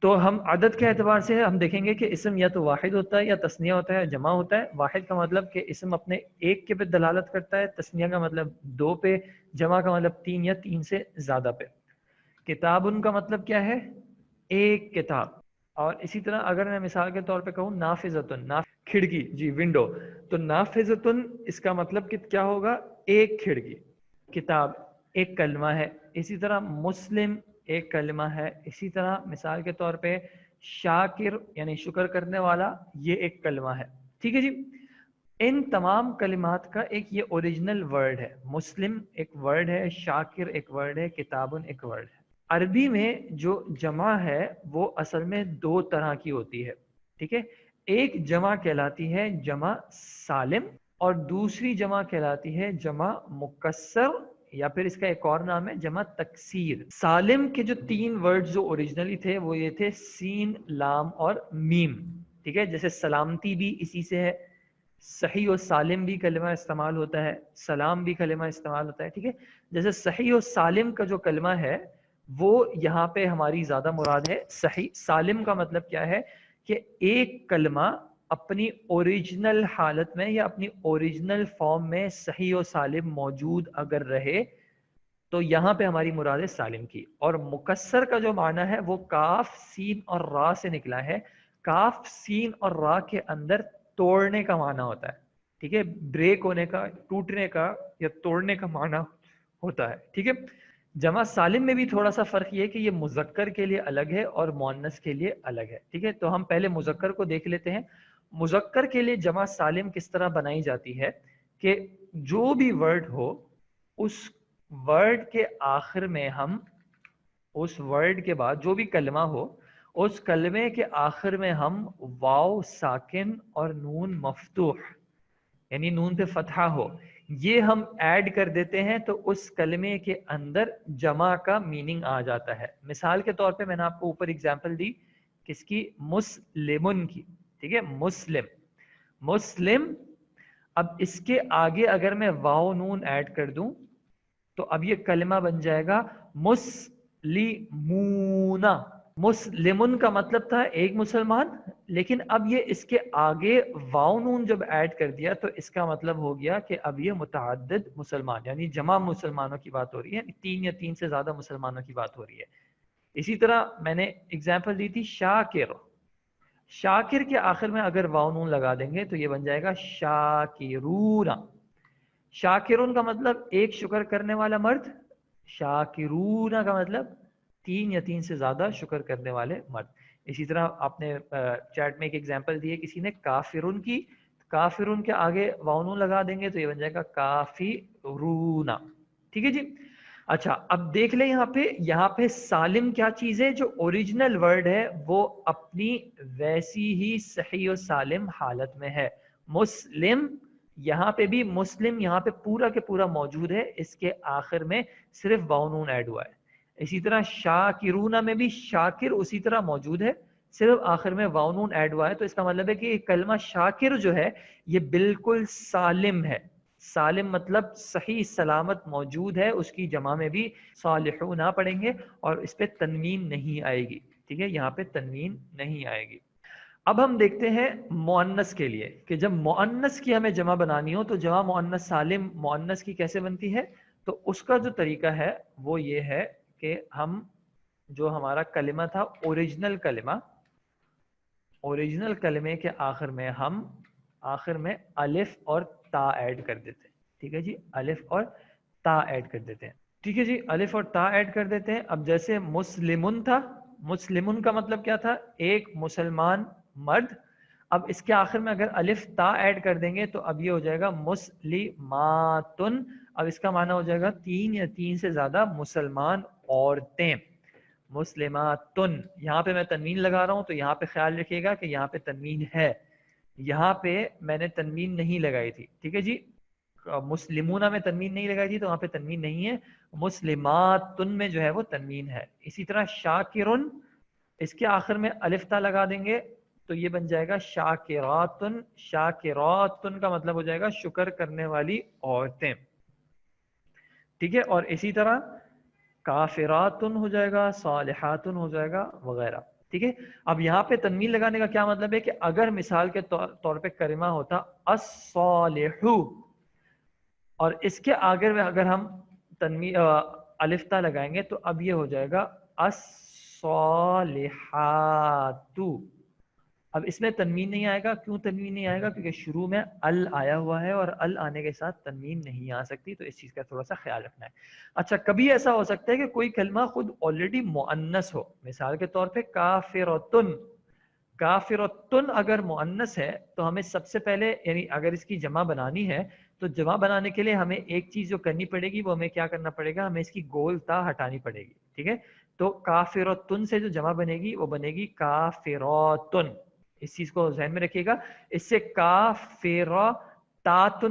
تو ہم عدد کے اعتبار سے ہم دیکھیں گے کہ اسم یا تو واحد ہوتا ہے یا تثنیہ ہوتا ہے، جمع ہوتا ہے۔ واحد کا مطلب کہ اسم اپنے ایک کے پہ دلالت کرتا ہے، تثنیہ کا مطلب دو پہ، جمع کا مطلب تین یا تین سے زیادہ پہ۔ کتابن کا مطلب کیا ہے؟ ایک کتاب۔ اور اسی طرح اگر میں مثال کے طور پہ کہوں نافذتن، کھڑکی، جی ونڈو، تو نافذتن اس کا مطلب کیا ہوگا؟ ایک کھڑکی۔ کتاب ایک کلمہ ہے، اسی طرح مسلم ایک کلمہ ہے، اسی طرح مثال کے طور پہ شاکر یعنی شکر کرنے والا، یہ ایک کلمہ ہے۔ ٹھیک ہے جی، ان تمام کلمات کا ایک یہ اوریجنل ورڈ ہے۔ مسلم ایک ورڈ ہے، شاکر ایک ورڈ ہے، کتابن ایک ورڈ ہے۔ عربی میں جو جمع ہے وہ اصل میں دو طرح کی ہوتی ہے، ٹھیک ہے؟ ایک جمع کہلاتی ہے جمع سالم، اور دوسری جمع کہلاتی ہے جمع مکسر، یا پھر اس کا ایک اور نام ہے جمع تکسیر۔ سالم کے جو تین ورڈ جو اوریجنلی تھے وہ یہ تھے سین، لام اور میم، ٹھیک ہے؟ جیسے سلامتی بھی اسی سے ہے، صحیح و سالم بھی کلمہ استعمال ہوتا ہے، سلام بھی کلمہ استعمال ہوتا ہے، ٹھیک ہے؟ جیسے صحیح و سالم کا جو کلمہ ہے وہ یہاں پہ ہماری زیادہ مراد ہے۔ صحیح سالم کا مطلب کیا ہے کہ ایک کلمہ اپنی اوریجنل حالت میں یا اپنی اوریجنل فارم میں صحیح و سالم موجود اگر رہے تو یہاں پہ ہماری مراد ہے سالم کی۔ اور مکسر کا جو معنی ہے وہ کاف، سین اور را سے نکلا ہے۔ کاف، سین اور را کے اندر توڑنے کا معنی ہوتا ہے، ٹھیک ہے؟ بریک ہونے کا، ٹوٹنے کا یا توڑنے کا معنی ہوتا ہے، ٹھیک ہے؟ جمع سالم میں بھی تھوڑا سا فرق یہ ہے کہ یہ مذکر کے لیے الگ ہے اور مؤنث کے لیے الگ ہے، ٹھیک ہے؟ تو ہم پہلے مذکر کو دیکھ لیتے ہیں۔ مذکر کے لیے جمع سالم کس طرح بنائی جاتی ہے کہ جو بھی ورڈ ہو اس ورڈ کے آخر میں ہم اس ورڈ کے بعد جو بھی کلمہ ہو اس کلمے کے آخر میں ہم واو ساکن اور نون مفتوح یعنی نون پہ فتحہ ہو یہ ہم ایڈ کر دیتے ہیں تو اس کلمے کے اندر جمع کا میننگ آ جاتا ہے۔ مثال کے طور پہ میں نے آپ کو اوپر اگزامپل دی کس کی؟ مسلمن کی، ٹھیک ہے؟ مسلم، مسلم۔ اب اس کے آگے اگر میں واو نون ایڈ کر دوں تو اب یہ کلمہ بن جائے گا مسلمون۔ مسلمن کا مطلب تھا ایک مسلمان، لیکن اب یہ اس کے آگے واو نون جب ایڈ کر دیا تو اس کا مطلب ہو گیا کہ اب یہ متعدد مسلمان یعنی جمع مسلمانوں کی بات ہو رہی ہے، تین یا تین سے زیادہ مسلمانوں کی بات ہو رہی ہے۔ اسی طرح میں نے اگزامپل دی تھی شاکر، شاکر کے آخر میں اگر واو نون لگا دیں گے تو یہ بن جائے گا شاکرون۔ شاکرون کا مطلب ایک شکر کرنے والا مرد، شاکرون کا مطلب تین یا تین سے زیادہ شکر کرنے والے مرد۔ اسی طرح آپ نے چیٹ میں ایک ایگزامپل دی ہے کسی نے کافرون کی، کافرون کے آگے واو نون لگا دیں گے تو یہ بن جائے گا کافرون، ٹھیک ہے جی؟ اچھا اب دیکھ لیں یہاں پہ سالم کیا چیز ہے؟ جو اوریجنل ورڈ ہے وہ اپنی ویسی ہی صحیح و سالم حالت میں ہے۔ مسلم، یہاں پہ بھی مسلم یہاں پہ پورا کے پورا موجود ہے، اس کے آخر میں صرف واو نون ایڈ ہوا ہے۔ اسی طرح شاکرون میں بھی شاکر اسی طرح موجود ہے، صرف آخر میں واو نون ایڈ ہوا ہے۔ تو اس کا مطلب ہے کہ یہ کلمہ شاکر جو ہے یہ بالکل سالم ہے۔ سالم مطلب صحیح سلامت موجود ہے، اس کی جمع میں بھی صالحون پڑھیں گے اور اس پہ تنوین نہیں آئے گی، ٹھیک ہے؟ یہاں پہ تنوین نہیں آئے گی۔ اب ہم دیکھتے ہیں مؤنث کے لیے کہ جب مؤنث کی ہمیں جمع بنانی ہو تو جمع مؤنث سالم مؤنث کی کیسے بنتی ہے؟ تو اس کا جو طریقہ ہے وہ یہ ہے کہ ہم جو ہمارا کلمہ تھا اوریجنل کلمہ، اوریجنل کلمے کے آخر میں ہم آخر میں الف اور تا ایڈ کر دیتے ہیں، ٹھیک ہے جی؟ الف اور تا ایڈ کر دیتے ہیں، ٹھیک ہے جی؟ الف اور تا ایڈ کر دیتے ہیں۔ اب جیسے مسلمن تھا، مسلمن کا مطلب کیا تھا؟ ایک مسلمان مرد۔ اب اس کے آخر میں اگر الف تا ایڈ کر دیں گے تو اب یہ ہو جائے گا مسلماتن۔ اب اس کا معنی ہو جائے گا تین یا تین سے زیادہ مسلمان عورتیں، مسلماتن۔ یہاں پہ میں تنوین لگا رہا ہوں تو یہاں پہ خیال رکھیے گا کہ یہاں پہ تنوین ہے، یہاں پہ میں نے تنوین نہیں لگائی تھی، ٹھیک ہے جی؟ مسلمون میں تنوین نہیں لگائی تھی تو وہاں پہ تنوین نہیں ہے، مسلماتن میں جو ہے وہ تنوین ہے۔ اسی طرح شاکرن، اس کے آخر میں الف تا لگا دیں گے تو یہ بن جائے گا شاکراتن۔ شاکراتن کا مطلب ہو جائے گا شکر کرنے والی عورتیں، ٹھیک ہے؟ اور اسی طرح کافراتن ہو جائے گا، صالحاتن ہو جائے گا وغیرہ۔ ٹھیک ہے. اب یہاں پہ تنوین لگانے کا کیا مطلب ہے کہ اگر مثال کے طور پہ کلمہ ہوتا الصالح اور اس کے آگے میں اگر ہم تنوین الف تا لگائیں گے تو اب یہ ہو جائے گا الصالحات. اب اس میں تنوین نہیں آئے گا. کیوں تنوین نہیں آئے گا؟ کیونکہ شروع میں ال آیا ہوا ہے اور ال آنے کے ساتھ تنوین نہیں آ سکتی, تو اس چیز کا تھوڑا سا خیال رکھنا ہے. اچھا, کبھی ایسا ہو سکتا ہے کہ کوئی کلمہ خود آلریڈی مؤنث ہو. مثال کے طور پہ کافرتن. کافرتن اگر مؤنث ہے تو ہمیں سب سے پہلے یعنی اگر اس کی جمع بنانی ہے تو جمع بنانے کے لیے ہمیں ایک چیز جو کرنی پڑے گی وہ ہمیں کیا کرنا پڑے گا, ہمیں اس کی گول تا ہٹانی پڑے گی. ٹھیک ہے, تو کافرتن سے جو جمع بنے گی وہ بنے گی کافراتن. اس چیز کو ذہن میں رکھیے گا. اس سے کافراتن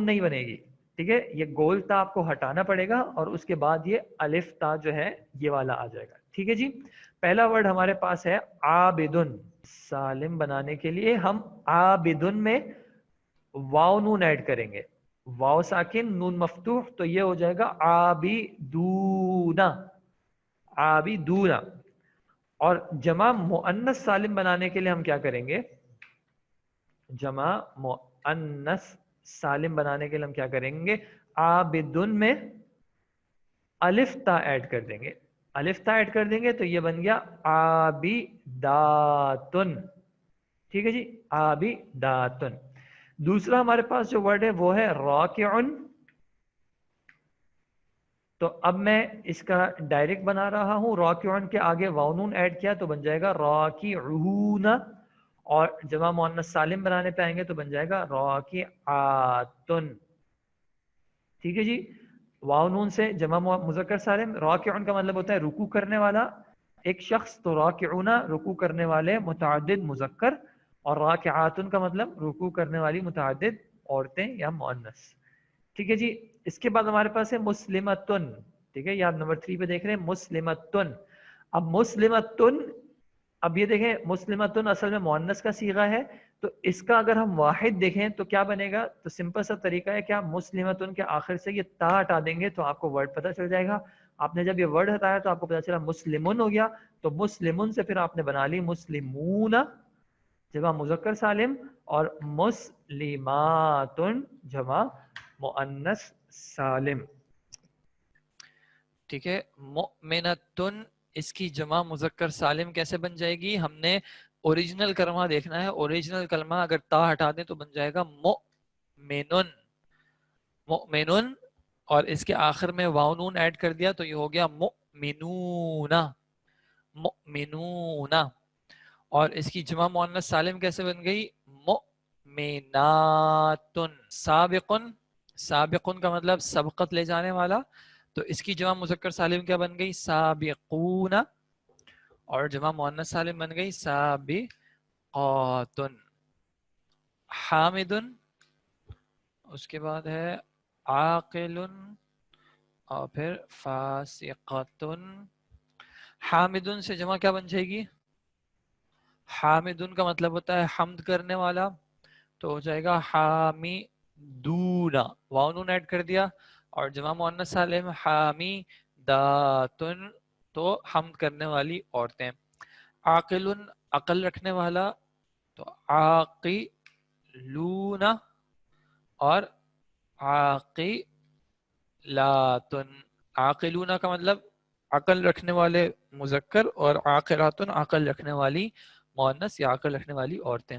نہیں بنے گی. ٹھیک ہے, یہ گول تا آپ کو ہٹانا پڑے گا اور اس کے بعد یہ الف تا جو ہے یہ والا آ جائے گا. ٹھیک ہے جی. پہلا ورڈ ہمارے پاس ہے عابدن. سالم بنانے کے لیے ہم عابدن میں واو نون ایڈ کریں گے. واو ساکن نون مفتوح, تو یہ ہو جائے گا عابدون. عابدون. اور جمع مؤنث سالم بنانے کے لیے ہم کیا کریں گے؟ جمع مؤنث سالم بنانے کے لیے ہم کیا کریں گے؟ عابدن میں الف تا ایڈ کر دیں گے. الف تا ایڈ کر دیں گے تو یہ بن گیا عابداتن. ٹھیک ہے جی, عابداتن. دوسرا ہمارے پاس جو ورڈ ہے وہ ہے راکعن. تو اب میں اس کا ڈائریکٹ بنا رہا ہوں. راکعن کے آگے واو نون ایڈ کیا تو بن جائے گا راکعون, اور جمع مؤنث سالم بنانے پہ آئیں گے تو بن جائے گا راکعاتن. ٹھیک ہے جی. واو نون سے جمع مذکر سالم. راکعن کا مطلب ہوتا ہے رکوع کرنے والا ایک شخص, تو راکعون رکوع کرنے والے متعدد مذکر, اور راکعاتن کا مطلب رکوع کرنے والی متعدد عورتیں یا مؤنث. ٹھیک ہے جی. اس کے بعد ہمارے پاس ہے مسلمتن. ٹھیک ہے, یہ آپ نمبر 3 پہ دیکھ رہے ہیں مسلمتن. اب مسلمتن, اب یہ دیکھیں مسلمتن اصل میں مؤنث کا صیغہ ہے, تو اس کا اگر ہم واحد دیکھیں تو کیا بنے گا؟ تو سمپل سا طریقہ ہے کہ آپ مسلمتن کے آخر سے یہ تا ہٹا دیں گے تو آپ کو ورڈ پتہ چل جائے گا. آپ نے جب یہ ورڈ ہٹایا تو آپ کو پتہ چلا مسلمن ہو گیا, تو مسلمن سے پھر آپ نے بنا لی مسلمون جمع مذکر سالم, اور مسلماتن جمع مؤنث سالم. ٹھیک ہے. مؤمنتن اس کی جمع مذکر سالم کیسے بن جائے گی؟ ہم نے اوریجنل کلمہ دیکھنا ہے. اوریجنل کلمہ اگر تا ہٹا دیں تو بن جائے گا مؤمنن. مؤمنن, اور اس کے آخر میں واو نون ایڈ کر دیا تو یہ ہو گیا مؤمنون. مؤمنون. اور اس کی جمع مؤنث سالم کیسے بن گئی؟ مؤمناتن. سابقن. سابقن کا مطلب سبقت لے جانے والا, تو اس کی جمع مذکر سالم کیا بن گئی؟ سابقون. اور جمع مؤنث سالم بن گئی سابقاتن. حامدن, اس کے بعد ہے عاقلن, اور پھر فاسقتن. حامدن سے جمع کیا بن جائے گی؟ حامدن کا مطلب ہوتا ہے حمد کرنے والا, تو ہو جائے گا حامیدون. واو نون ایڈ کر دیا, اور جمع مؤنث سالم حامیداتن, تو حمد کرنے والی عورتیں. عاقلن عقل رکھنے والا, تو عاقلون, اور عاقلاتن. عاقلون کا مطلب عقل رکھنے والے مذکر, اور عاقلاتن عقل رکھنے والی مؤنث یا عقل رکھنے والی عورتیں.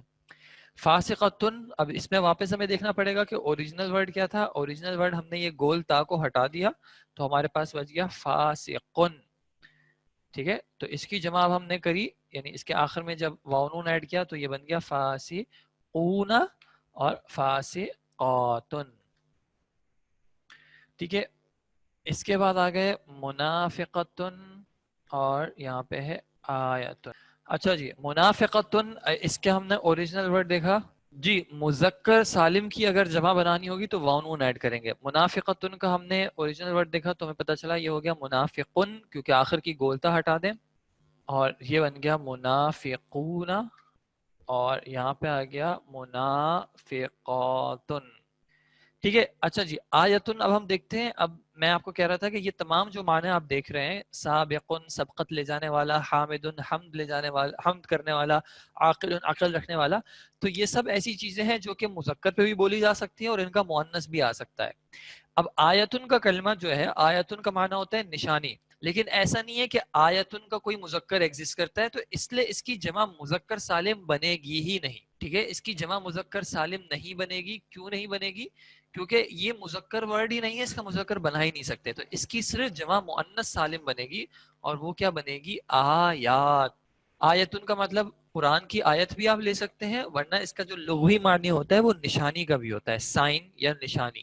فاسقتن, اب اس میں واپس ہمیں دیکھنا پڑے گا کہ اوریجنل ورڈ کیا تھا. اوریجنل ورڈ ہم نے یہ گول تا کو ہٹا دیا تو ہمارے پاس بچ گیا فاسقن. ٹھیک ہے, تو اس کی جمع اب ہم نے کری, یعنی اس کے آخر میں جب واو نون ایڈ کیا تو یہ بن گیا فاسقون اور فاسقاتن. ٹھیک ہے. اس کے بعد آ گئے منافقتن, اور یہاں پہ ہے آیتن. اچھا جی, منافقتن اس کے ہم نے اوریجنل ورڈ دیکھا جی. مذکر سالم کی اگر جمع بنانی ہوگی تو واو نون ایڈ کریں گے. منافقتن کا ہم نے اوریجنل ورڈ دیکھا تو ہمیں پتہ چلا یہ ہو گیا منافقن, کیونکہ آخر کی گولتا ہٹا دیں, اور یہ بن گیا منافقون, اور یہاں پہ آ گیا منافقاتن. ٹھیک ہے. اچھا جی, آیتن اب ہم دیکھتے ہیں. اب میں آپ کو کہہ رہا تھا کہ یہ تمام جو معنی آپ دیکھ رہے ہیں، سابقن سبقت لے جانے والا، حامدن حمد لے جانے والا، حمد کرنے والا، عاقل عقل رکھنے والا، تو یہ سب ایسی چیزیں ہیں جو کہ مذکر پہ بھی بولی جا سکتی ہیں اور ان کا مؤنث بھی آ سکتا ہے۔ اب آیتن کا کلمہ جو ہے، آیتن کا معنی ہوتا ہے نشانی، لیکن ایسا نہیں ہے کہ آیتن کا کوئی مذکر ایگزسٹ کرتا ہے تو اس لیے اس کی جمع مذکر سالم بنے گی ہی نہیں، ٹھیک ہے، اس کی جمع مذکر سالم نہیں بنے گی۔ کیوں نہیں بنے گی؟ کیونکہ یہ مذکر ورڈ ہی نہیں ہے، اس کا مذکر بنا ہی نہیں سکتے، تو اس کی صرف جمع مؤنث سالم بنے گی، اور وہ کیا بنے گی؟ آیات۔ آیتن کا مطلب قرآن کی آیت بھی آپ لے سکتے ہیں، ورنہ اس کا جو لغوی معنی ہوتا ہے وہ نشانی کا بھی ہوتا ہے، سائن یا نشانی۔